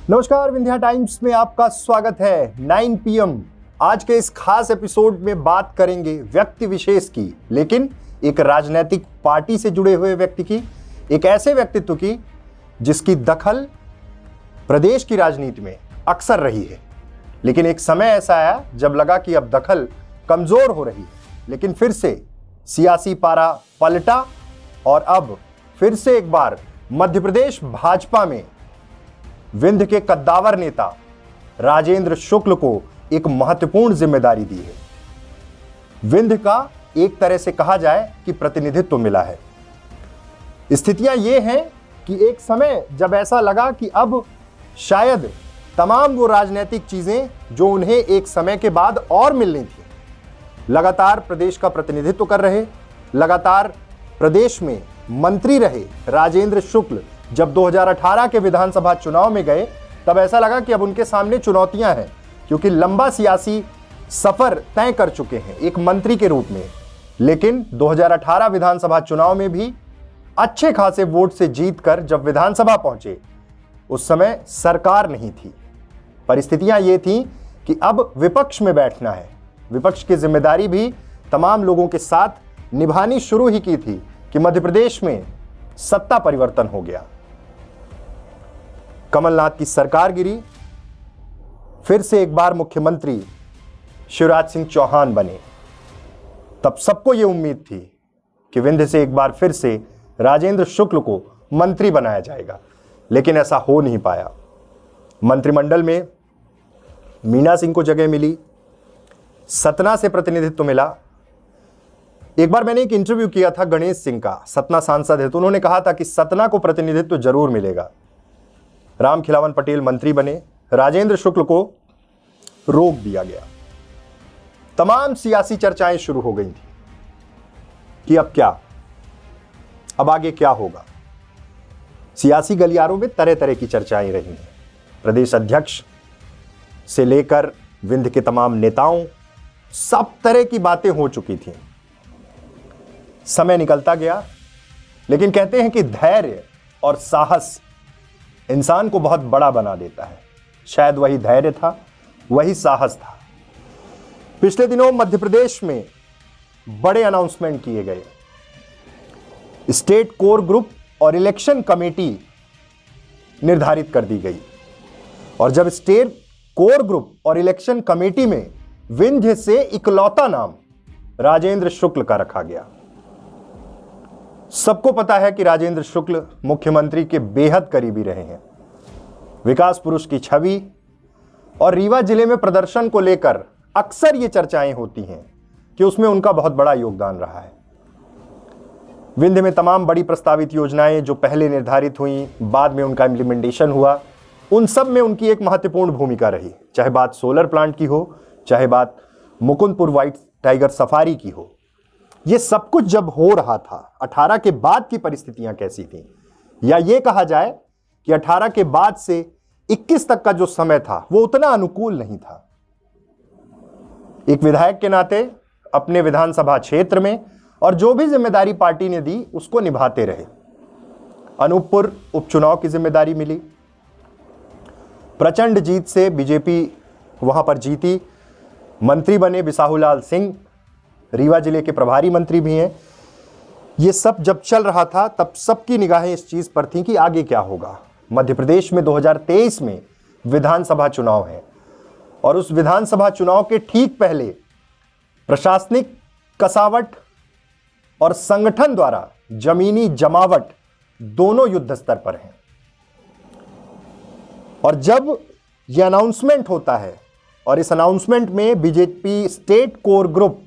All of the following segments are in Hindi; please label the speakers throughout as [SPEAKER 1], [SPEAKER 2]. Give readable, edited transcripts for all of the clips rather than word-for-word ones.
[SPEAKER 1] नमस्कार, विंध्या टाइम्स में आपका स्वागत है। 9 PM आज के इस खास एपिसोड में बात करेंगे व्यक्ति विशेष की, लेकिन एक राजनीतिक पार्टी से जुड़े हुए व्यक्ति की, एक ऐसे व्यक्तित्व की जिसकी दखल प्रदेश की राजनीति में अक्सर रही है। लेकिन एक समय ऐसा आया जब लगा कि अब दखल कमजोर हो रही है, लेकिन फिर से सियासी पारा पलटा और अब फिर से एक बार मध्य प्रदेश भाजपा में विंध्य के कद्दावर नेता राजेंद्र शुक्ल को एक महत्वपूर्ण जिम्मेदारी दी है। विंध्य का एक तरह से कहा जाए कि प्रतिनिधित्व मिला है। स्थितियां ये हैं कि एक समय जब ऐसा लगा कि अब शायद तमाम वो राजनीतिक चीजें जो उन्हें एक समय के बाद और मिलनी थी, लगातार प्रदेश का प्रतिनिधित्व कर रहे, लगातार प्रदेश में मंत्री रहे राजेंद्र शुक्ल, जब 2018 के विधानसभा चुनाव में गए तब ऐसा लगा कि अब उनके सामने चुनौतियां हैं, क्योंकि लंबा सियासी सफर तय कर चुके हैं एक मंत्री के रूप में। लेकिन 2018 विधानसभा चुनाव में भी अच्छे खासे वोट से जीतकर जब विधानसभा पहुंचे, उस समय सरकार नहीं थी। परिस्थितियां ये थी कि अब विपक्ष में बैठना है। विपक्ष की जिम्मेदारी भी तमाम लोगों के साथ निभानी शुरू ही की थी कि मध्य प्रदेश में सत्ता परिवर्तन हो गया। कमलनाथ की सरकार गिरी, फिर से एक बार मुख्यमंत्री शिवराज सिंह चौहान बने। तब सबको यह उम्मीद थी कि विंध्य से एक बार फिर से राजेंद्र शुक्ल को मंत्री बनाया जाएगा, लेकिन ऐसा हो नहीं पाया। मंत्रिमंडल में मीना सिंह को जगह मिली, सतना से प्रतिनिधित्व मिला। एक बार मैंने एक इंटरव्यू किया था गणेश सिंह का, सतना सांसद है, तो उन्होंने कहा था कि सतना को प्रतिनिधित्व जरूर मिलेगा। रामखिलावन पटेल मंत्री बने, राजेंद्र शुक्ल को रोक दिया गया। तमाम सियासी चर्चाएं शुरू हो गई थी कि अब क्या, अब आगे क्या होगा। सियासी गलियारों में तरह तरह की चर्चाएं रही हैं। प्रदेश अध्यक्ष से लेकर विंध्य के तमाम नेताओं, सब तरह की बातें हो चुकी थी। समय निकलता गया, लेकिन कहते हैं कि धैर्य और साहस इंसान को बहुत बड़ा बना देता है। शायद वही धैर्य था, वही साहस था। पिछले दिनों मध्य प्रदेश में बड़े अनाउंसमेंट किए गए। स्टेट कोर ग्रुप और इलेक्शन कमेटी निर्धारित कर दी गई, और जब स्टेट कोर ग्रुप और इलेक्शन कमेटी में विंध्य से इकलौता नाम राजेंद्र शुक्ल का रखा गया। सबको पता है कि राजेंद्र शुक्ल मुख्यमंत्री के बेहद करीबी रहे हैं। विकास पुरुष की छवि और रीवा जिले में प्रदर्शन को लेकर अक्सर ये चर्चाएं होती हैं कि उसमें उनका बहुत बड़ा योगदान रहा है। विंध्य में तमाम बड़ी प्रस्तावित योजनाएं जो पहले निर्धारित हुई, बाद में उनका इम्प्लीमेंटेशन हुआ, उन सब में उनकी एक महत्वपूर्ण भूमिका रही। चाहे बात सोलर प्लांट की हो, चाहे बात मुकुंदपुर व्हाइट टाइगर सफारी की हो। ये सब कुछ जब हो रहा था, 18 के बाद की परिस्थितियां कैसी थी, या ये कहा जाए कि 18 के बाद से 21 तक का जो समय था वो उतना अनुकूल नहीं था। एक विधायक के नाते अपने विधानसभा क्षेत्र में और जो भी जिम्मेदारी पार्टी ने दी उसको निभाते रहे। अनूपपुर उपचुनाव की जिम्मेदारी मिली, प्रचंड जीत से बीजेपी वहां पर जीती, मंत्री बने बिसाहुलाल सिंह, रीवा जिले के प्रभारी मंत्री भी हैं। ये सब जब चल रहा था तब सबकी निगाहें इस चीज पर थीं कि आगे क्या होगा। मध्य प्रदेश में 2023 में विधानसभा चुनाव है, और उस विधानसभा चुनाव के ठीक पहले प्रशासनिक कसावट और संगठन द्वारा जमीनी जमावट दोनों युद्ध स्तर पर हैं। और जब यह अनाउंसमेंट होता है, और इस अनाउंसमेंट में बीजेपी स्टेट कोर ग्रुप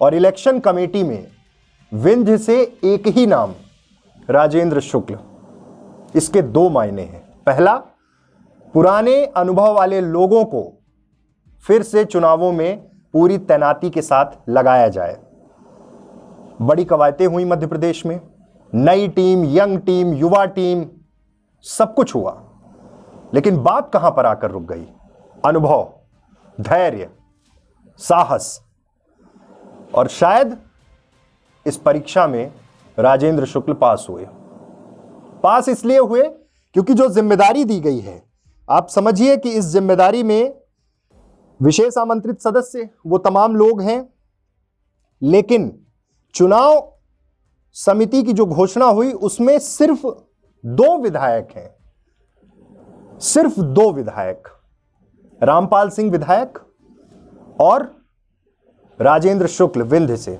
[SPEAKER 1] और इलेक्शन कमेटी में विंध्य से एक ही नाम राजेंद्र शुक्ल, इसके दो मायने हैं। पहला, पुराने अनुभव वाले लोगों को फिर से चुनावों में पूरी तैनाती के साथ लगाया जाए। बड़ी कवायतें हुई मध्य प्रदेश में, नई टीम, यंग टीम, युवा टीम, सब कुछ हुआ, लेकिन बात कहां पर आकर रुक गई? अनुभव, धैर्य, साहस। और शायद इस परीक्षा में राजेंद्र शुक्ल पास हुए। पास इसलिए हुए क्योंकि जो जिम्मेदारी दी गई है आप समझिए कि इस जिम्मेदारी में विशेष आमंत्रित सदस्य वो तमाम लोग हैं, लेकिन चुनाव समिति की जो घोषणा हुई उसमें सिर्फ 2 विधायक हैं, सिर्फ 2 विधायक, रामपाल सिंह विधायक और राजेंद्र शुक्ल विंध्य से।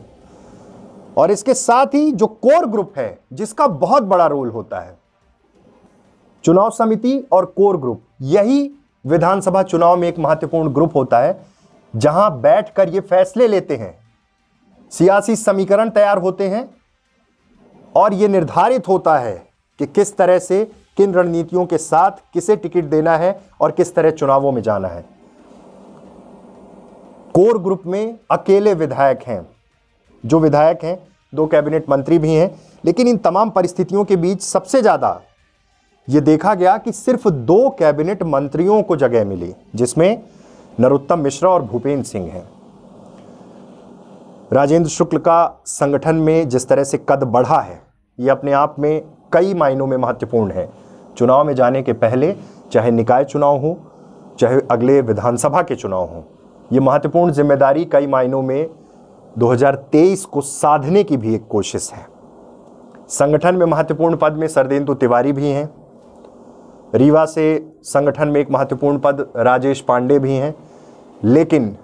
[SPEAKER 1] और इसके साथ ही जो कोर ग्रुप है जिसका बहुत बड़ा रोल होता है, चुनाव समिति और कोर ग्रुप, यही विधानसभा चुनाव में एक महत्वपूर्ण ग्रुप होता है जहां बैठकर ये फैसले लेते हैं, सियासी समीकरण तैयार होते हैं और यह निर्धारित होता है कि किस तरह से किन रणनीतियों के साथ किसे टिकट देना है और किस तरह चुनावों में जाना है। कोर ग्रुप में अकेले विधायक हैं, जो विधायक हैं 2 कैबिनेट मंत्री भी हैं, लेकिन इन तमाम परिस्थितियों के बीच सबसे ज्यादा यह देखा गया कि सिर्फ 2 कैबिनेट मंत्रियों को जगह मिली, जिसमें नरोत्तम मिश्रा और भूपेंद्र सिंह हैं। राजेंद्र शुक्ल का संगठन में जिस तरह से कद बढ़ा है, यह अपने आप में कई मायनों में महत्वपूर्ण है। चुनाव में जाने के पहले, चाहे निकाय चुनाव हो, चाहे अगले विधानसभा के चुनाव हो, यह महत्वपूर्ण जिम्मेदारी कई मायनों में 2023 को साधने की भी एक कोशिश है। संगठन में महत्वपूर्ण पद में सरदेंदु तिवारी भी हैं, रीवा से संगठन में एक महत्वपूर्ण पद राजेश पांडे भी हैं, लेकिन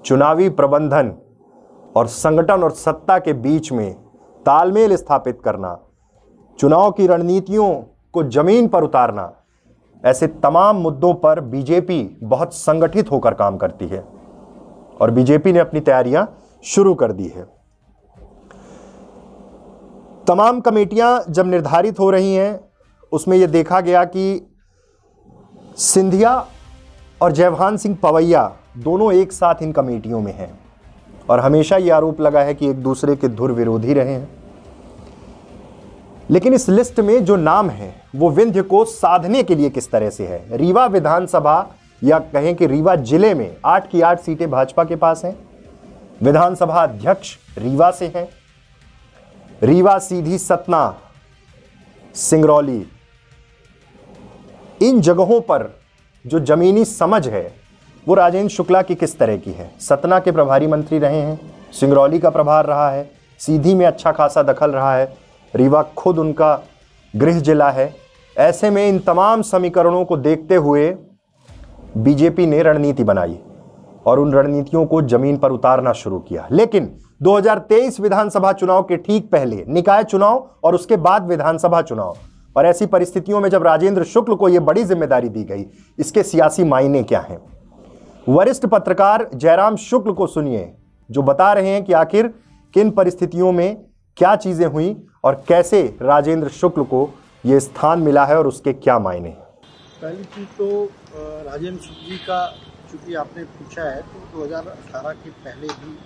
[SPEAKER 1] चुनावी प्रबंधन और संगठन और सत्ता के बीच में तालमेल स्थापित करना, चुनाव की रणनीतियों को जमीन पर उतारना, ऐसे तमाम मुद्दों पर बीजेपी बहुत संगठित होकर काम करती है और बीजेपी ने अपनी तैयारियां शुरू कर दी है। तमाम कमेटियां जब निर्धारित हो रही हैं, उसमें यह देखा गया कि सिंधिया और जयभान सिंह पवैया दोनों एक साथ इन कमेटियों में हैं और हमेशा यह आरोप लगा है कि एक दूसरे के धुर विरोधी रहे हैं। लेकिन इस लिस्ट में जो नाम है वो विंध्य को साधने के लिए किस तरह से है। रीवा विधानसभा या कहें कि रीवा जिले में 8 की 8 सीटें भाजपा के पास हैं, विधानसभा अध्यक्ष रीवा से हैं, रीवा, सीधी, सतना, सिंगरौली, इन जगहों पर जो जमीनी समझ है वो राजेंद्र शुक्ला की किस तरह की है। सतना के प्रभारी मंत्री रहे हैं, सिंगरौली का प्रभार रहा है, सीधी में अच्छा खासा दखल रहा है, रीवा खुद उनका गृह जिला है। ऐसे में इन तमाम समीकरणों को देखते हुए बीजेपी ने रणनीति बनाई और उन रणनीतियों को जमीन पर उतारना शुरू किया। लेकिन 2023 विधानसभा चुनाव के ठीक पहले निकाय चुनाव और उसके बाद विधानसभा चुनाव, और ऐसी परिस्थितियों में जब राजेंद्र शुक्ल को यह बड़ी जिम्मेदारी दी गई, इसके सियासी मायने क्या हैं। वरिष्ठ पत्रकार जयराम शुक्ल को सुनिए, जो बता रहे हैं कि आखिर किन परिस्थितियों में क्या चीजें हुई और कैसे राजेंद्र शुक्ल को यह स्थान मिला है और उसके क्या मायने हैं।
[SPEAKER 2] पहली चीज तो राजेंद्र शुक्ल जी का, चूंकि आपने पूछा है, तो 2018 के पहले भी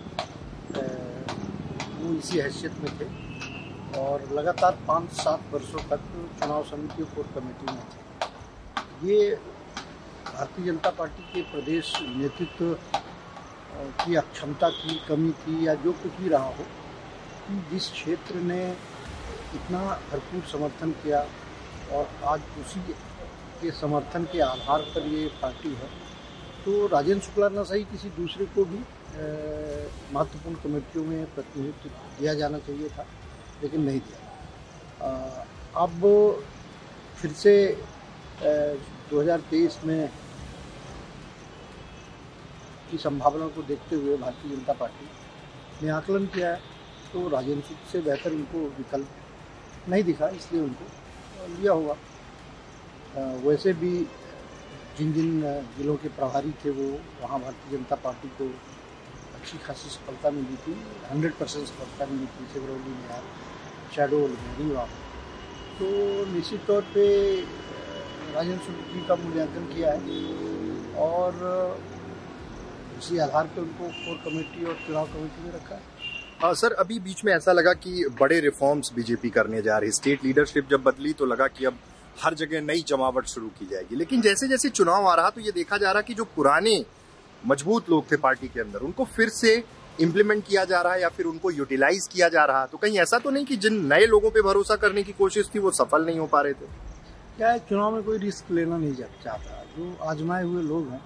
[SPEAKER 2] वो इसी हैसियत में थे और लगातार 5-7 वर्षों तक चुनाव समिति और कोर कमेटी में थे। ये भारतीय जनता पार्टी के प्रदेश नेतृत्व की अक्षमता की कमी थी या जो कुछ भी रहा हो, कि जिस क्षेत्र ने इतना भरपूर समर्थन किया और आज उसी के समर्थन के आधार पर ये पार्टी है, तो राजेंद्र शुक्ला न सही किसी दूसरे को भी महत्वपूर्ण कमेटियों में प्रतिनिधित्व दिया जाना चाहिए था, लेकिन नहीं दिया। अब फिर से 2023 में की संभावना को देखते हुए भारतीय जनता पार्टी ने आकलन किया है, तो राजेंद्र शुक्ल से बेहतर उनको विकल्प नहीं दिखा, इसलिए उनको लिया होगा। वैसे भी जिन जिन जिलों के प्रभारी थे वो वहाँ भारतीय जनता पार्टी को अच्छी खासी सफलता मिली थी, 100% सफलता मिली थी, सिंगरौली में, शहडोल में, रीवा में। तो निश्चित तौर पे राजेंद्र शुक्ल जी का मूल्यांकन किया है और उसी आधार पर उनको कोर कमेटी और चुनाव कमेटी में रखा है।
[SPEAKER 1] सर, अभी बीच में ऐसा लगा कि बड़े रिफॉर्म्स बीजेपी करने जा रही है। स्टेट लीडरशिप जब बदली तो लगा कि अब हर जगह नई जमावट शुरू की जाएगी, लेकिन जैसे जैसे चुनाव आ रहा तो ये देखा जा रहा कि जो पुराने मजबूत लोग थे पार्टी के अंदर, उनको फिर से इम्प्लीमेंट किया जा रहा है या फिर उनको यूटिलाइज किया जा रहा है। तो कहीं ऐसा तो नहीं कि जिन नए लोगों पे भरोसा करने की कोशिश थी वो सफल नहीं हो पा रहे थे?
[SPEAKER 2] क्या है, चुनाव में कोई रिस्क लेना नहीं चाहता। जो आजमाए हुए लोग हैं,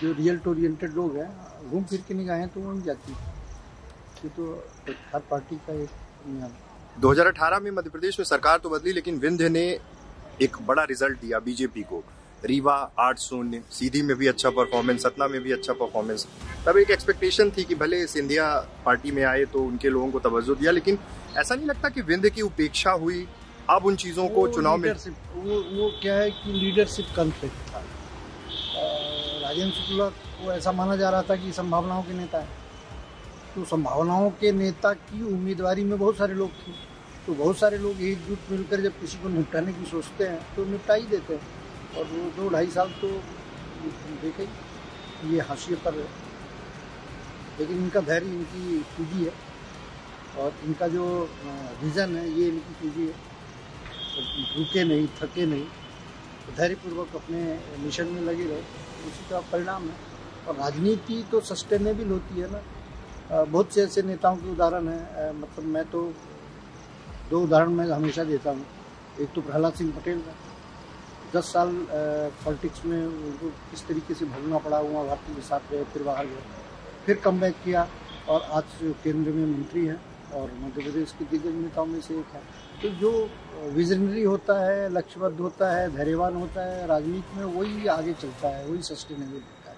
[SPEAKER 2] जो रिजल्ट ओरिएंटेड लोग हैं, घूम फिर के निगाहें तो वहीं जाती है। ये तो हर पार्टी का एक नियम।
[SPEAKER 1] 2018 में मध्य प्रदेश में सरकार तो बदली, लेकिन विंध्य ने एक बड़ा रिजल्ट दिया बीजेपी को। रीवा 8-0, सीधी में भी अच्छा परफॉर्मेंस, सतना में भी अच्छा परफॉर्मेंस। तब एक एक्सपेक्टेशन थी कि भले सिंधिया पार्टी में आए तो उनके लोगों को तवज्जो दिया, लेकिन ऐसा नहीं लगता कि विंध्य की उपेक्षा हुई अब उन चीजों को चुनाव में?
[SPEAKER 2] वो क्या है कि लीडरशिप कॉन्फ्लिक्ट था। राजेंद्र शुक्ला को ऐसा माना जा रहा था कि संभावनाओं के नेता है, तो संभावनाओं के नेता की उम्मीदवारी में बहुत सारे लोग थे, तो बहुत सारे लोग एकजुट मिलकर जब किसी को निपटाने की सोचते हैं तो निपटा ही देते हैं। और वो 2-2.5 साल तो देखे ये हाशिए पर है, लेकिन इनका धैर्य इनकी पूंजी है और इनका जो विज़न है ये इनकी पूंजी है। रुके नहीं, थके नहीं, तो धैर्यपूर्वक अपने मिशन में लगे रहे, उसी का परिणाम है। और राजनीति तो सस्टेनेबल होती है ना। बहुत से ऐसे नेताओं के उदाहरण हैं, मतलब मैं तो 2 उदाहरण मैं हमेशा देता हूँ। एक तो प्रहलाद सिंह पटेल का 10 साल पॉलिटिक्स में उनको किस तरीके से भोगना पड़ा, हुआ भारतीय के साथ गए, फिर बाहर गए, फिर कमबैक किया और आज केंद्र में मंत्री हैं और मध्य प्रदेश के दिग्गज नेताओं में से एक है। तो जो विजनरी होता है, लक्ष्यबद्ध होता है, धैर्यवान होता है, राजनीति में वही आगे चलता है, वही सस्टेनेबल होता है।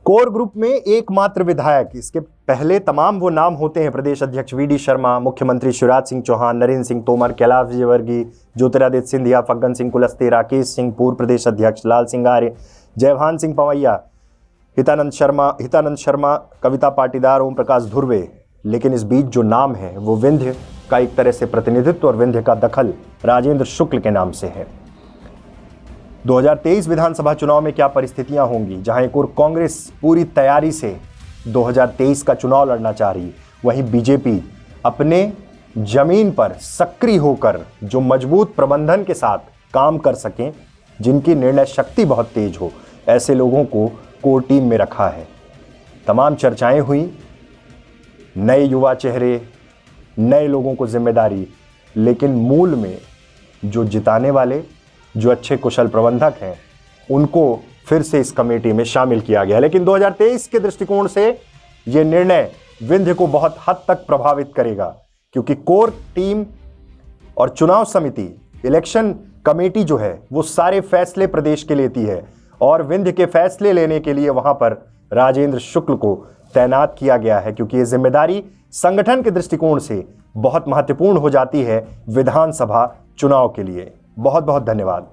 [SPEAKER 1] कोर ग्रुप में एकमात्र विधायक, इसके पहले तमाम वो नाम होते हैं प्रदेश अध्यक्ष वी डी शर्मा, मुख्यमंत्री शिवराज सिंह चौहान, नरेंद्र सिंह तोमर, कैलाश विजयवर्गीय, ज्योतिरादित्य सिंधिया, फग्गन सिंह कुलस्ते, राकेश सिंह, पूर्व प्रदेश अध्यक्ष लाल सिंह आर्य, जयभान सिंह पवैया, हितानंद शर्मा, कविता पाटीदार, ओम प्रकाश धुर्वे। लेकिन इस बीच जो नाम है वो विंध्य का एक तरह से प्रतिनिधित्व और विंध्य का दखल राजेंद्र शुक्ल के नाम से है। 2023 विधानसभा चुनाव में क्या परिस्थितियां होंगी, जहां एक और कांग्रेस पूरी तैयारी से 2023 का चुनाव लड़ना चाह रही, वहीं बीजेपी अपने जमीन पर सक्रिय होकर जो मजबूत प्रबंधन के साथ काम कर सकें, जिनकी निर्णय शक्ति बहुत तेज हो, ऐसे लोगों को कोर टीम में रखा है। तमाम चर्चाएं हुई, नए युवा चेहरे, नए लोगों को जिम्मेदारी, लेकिन मूल में जो जिताने वाले, जो अच्छे कुशल प्रबंधक हैं, उनको फिर से इस कमेटी में शामिल किया गया। लेकिन 2023 के दृष्टिकोण से यह निर्णय विंध्य को बहुत हद तक प्रभावित करेगा, क्योंकि कोर टीम और चुनाव समिति, इलेक्शन कमेटी जो है वो सारे फैसले प्रदेश के लेती है और विंध्य के फैसले लेने के लिए वहां पर राजेंद्र शुक्ल को तैनात किया गया है, क्योंकि ये जिम्मेदारी संगठन के दृष्टिकोण से बहुत महत्वपूर्ण हो जाती है विधानसभा चुनाव के लिए। बहुत बहुत धन्यवाद।